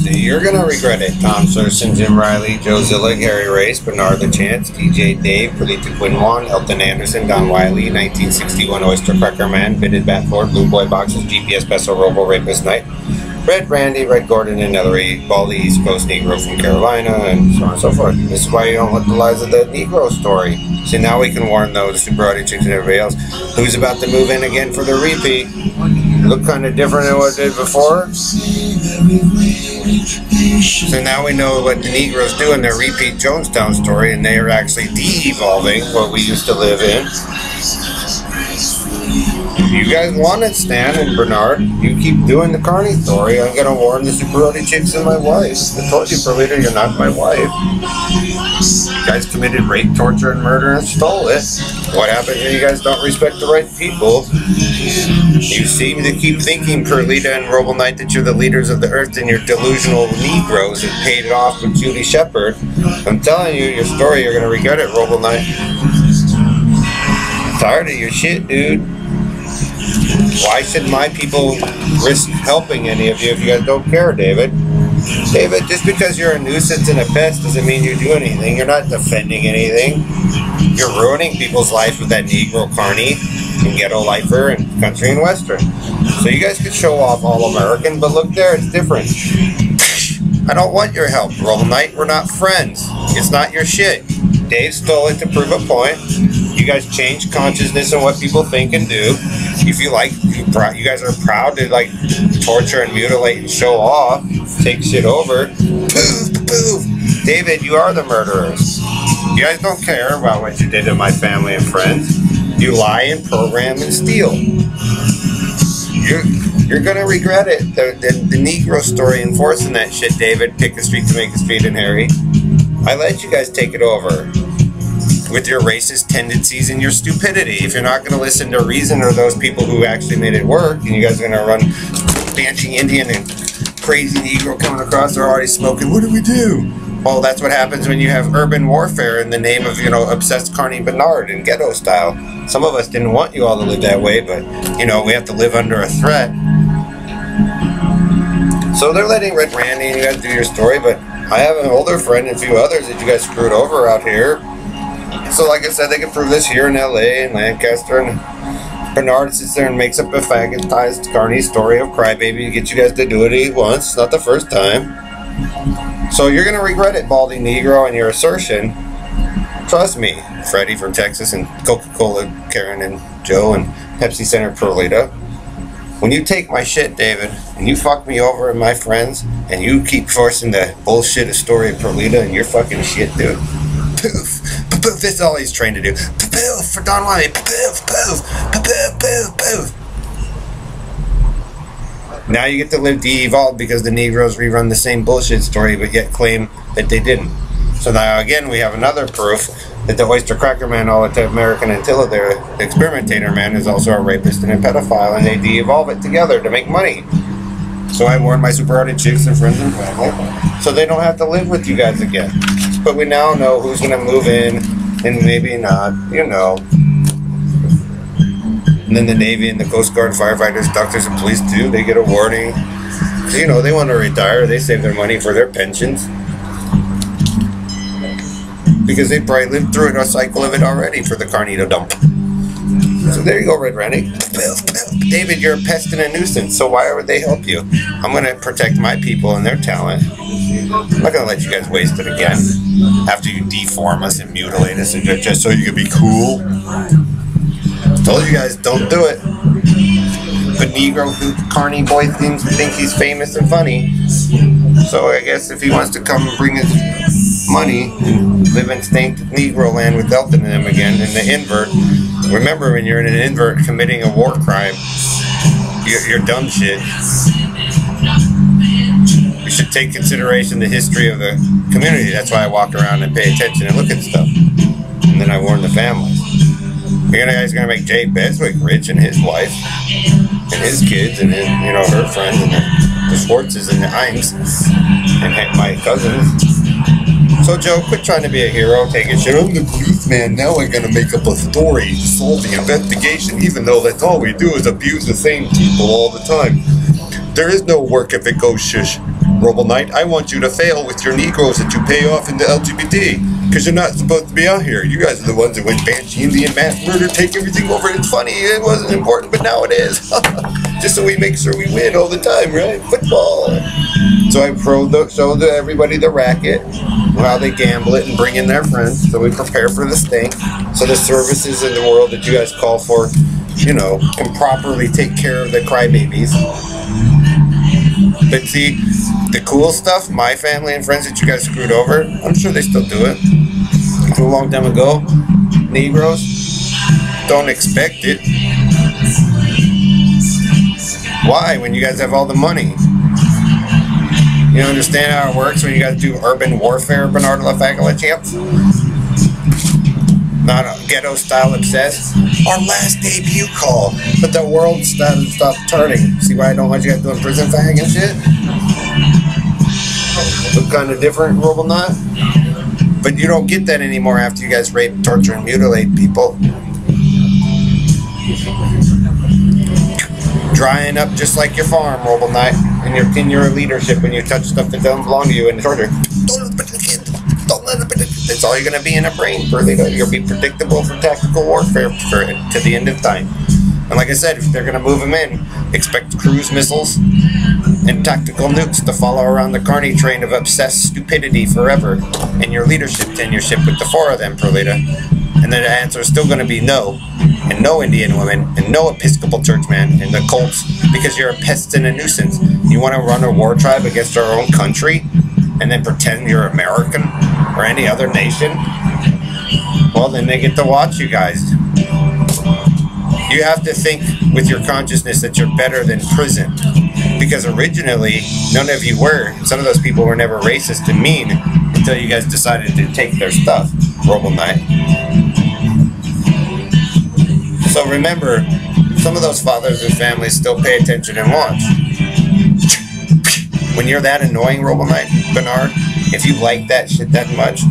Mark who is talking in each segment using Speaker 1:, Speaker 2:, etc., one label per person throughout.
Speaker 1: You're gonna regret it. Tom Serson, Jim Riley, Joe Zillig, Harry Race, Bernard the Chance, DJ Dave, Perlita Quinwan, Elton Anderson, Don Wiley, 1961 Oyster Cracker Man, Bitted Batford, Blue Boy Boxes, GPS Besso, Robo Rapist Night, Red Randy, Red Gordon, and Ellery, Baldy, East Coast Negro from Carolina, and so on and so forth. This is why you don't let the lies of the Negro story. See, now we can warn those Superati chicks and everybody else who's about to move in again for the repeat. Look kind of different than what it did before. So now we know what the Negroes do in their repeat Jonestown story, and they are actually de-evolving what we used to live in. If you guys want it, Stan and Bernard, you keep doing the Carney story. I'm gonna warn the Superati chicks and my wife. I told you, Perlita, you're not my wife. You guys committed rape, torture, and murder and stole it. What happens when you guys don't respect the right people? You seem to keep thinking, Perlita and Robo Knight, that you're the leaders of the earth and you're delusional Negroes and paid it off with Judy Shepard. I'm telling you, your story, you're gonna regret it, Robo Knight. I'm tired of your shit, dude. Why should my people risk helping any of you if you guys don't care, David? David, just because you're a nuisance and a pest doesn't mean you do anything. You're not defending anything. You're ruining people's lives with that Negro Carney and Ghetto Lifer and Country and Western. So you guys could show off all American, but look there, it's different. I don't want your help, Robo Knight. We're not friends. It's not your shit. Dave stole it to prove a point. You guys change consciousness and what people think and do. If you like, you guys are proud to like torture and mutilate and show off, take shit over. Poof, poof. David, you are the murderers. You guys don't care about what you did to my family and friends. You lie and program and steal. You're gonna regret it. The Negro story enforcing that shit, David. Pick a street to make a street in Harry. I let you guys take it over with your racist tendencies and your stupidity. If you're not going to listen to reason or those people who actually made it work, and you guys are going to run Banshee Indian and crazy Negro coming across, they're already smoking, what do we do? Well, that's what happens when you have urban warfare in the name of, you know, obsessed Carney Bernard and ghetto style. Some of us didn't want you all to live that way, but, you know, we have to live under a threat. So they're letting Red Randy and you guys do your story, but I have an older friend and a few others that you guys screwed over out here. So like I said, they can prove this here in LA and Lancaster, and Bernard sits there and makes up a faggotized Carney story of Crybaby to get you guys to do it once. It's not the first time. So you're going to regret it, Baldy Negro, and your assertion. Trust me, Freddie from Texas and Coca-Cola, Karen and Joe and Pepsi Center Perlita. When you take my shit, David, and you fuck me over and my friends, and you keep forcing the bullshit story of Perlita and your fucking shit, dude. Poof. Poof. This is all he's trained to do. Poof for Don Wiley. Poof. Poof. Poof. Poof. Poof. Now you get to live de-evolved because the Negroes rerun the same bullshit story, but yet claim that they didn't. So now again, we have another proof that the Oyster Cracker Man, all the American Antilla there, the Experimentator Man, is also a rapist and a pedophile, and they de-evolve it together to make money. So I warned my Superati chicks and friends and family, so they don't have to live with you guys again. But we now know who's going to move in, and maybe not, you know. And then the Navy and the Coast Guard, firefighters, doctors, and police too, they get a warning. So, you know, they want to retire, they save their money for their pensions. Because they probably lived through a cycle of it already for the Carnito dump. So there you go, Red Randy. David, you're a pest and a nuisance, so why would they help you? I'm going to protect my people and their talent. I'm not going to let you guys waste it again. After you deform us and mutilate us and just so you can be cool. Told you guys, don't do it. But Negro Carney boy seems to think he's famous and funny. So I guess if he wants to come and bring his money and live in stained Negro land with Elton and them again in the invert, remember when you're in an invert committing a war crime, you're dumb shit. You should take consideration the history of the community. That's why I walk around and pay attention and look at stuff. And then I warn the families. You guys gonna make Jay Beswick rich and his wife and his kids and his, you know, her friends and the Schwartzes and the Einks and my cousins. So Joe, quit trying to be a hero, taking shit. I'm the policeman, now I'm gonna make up a story to solve the investigation, even though that's all we do is abuse the same people all the time. There is no work if it goes shush. Roble Knight, I want you to fail with your Negroes that you pay off in the LGBT. Because you're not supposed to be out here. You guys are the ones that went Banshee, Indian, mass murder, take everything over. It's funny, it wasn't important, but now it is. Just so we make sure we win all the time, right? Football. So I showed everybody the racket, how they gamble it and bring in their friends. So we prepare for the stink. So the services in the world that you guys call for, you know, can properly take care of the crybabies. But see, the cool stuff, my family and friends that you guys screwed over, I'm sure they still do it. From a long time ago, Negroes, don't expect it. Why, when you guys have all the money? You understand how it works when you guys do urban warfare, Bernard LaFagala champs? Not a ghetto-style obsessed. Our last debut call, but the world stopped turning. See why I don't want you guys doing prison fag and shit? Look kind of different, Roble Knight? But you don't get that anymore after you guys rape, torture, and mutilate people. Drying up just like your farm, Roble Knight, in your leadership when you touch stuff that doesn't belong to you in torture. That's all you're going to be in a brain for. You'll be predictable for tactical warfare to the end of time. And like I said, if they're going to move them in, expect cruise missiles and tactical nukes to follow around the carny train of obsessed stupidity forever. And your leadership tenureship with the four of them, Perlita. And then the answer is still going to be no. And no Indian women, and no Episcopal churchman, and the cults, because you're a pest and a nuisance. You want to run a war tribe against our own country? And then pretend you're American or any other nation? Well, then they get to watch you guys. You have to think with your consciousness that you're better than prison. Because originally, none of you were. Some of those people were never racist and mean until you guys decided to take their stuff, Roble Knight. So remember, some of those fathers and families still pay attention and watch. When you're that annoying, Roble Knight, Bernard, if you like that shit that much,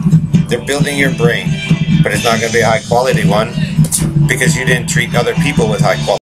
Speaker 1: they're building your brain. But it's not going to be a high quality one because you didn't treat other people with high quality.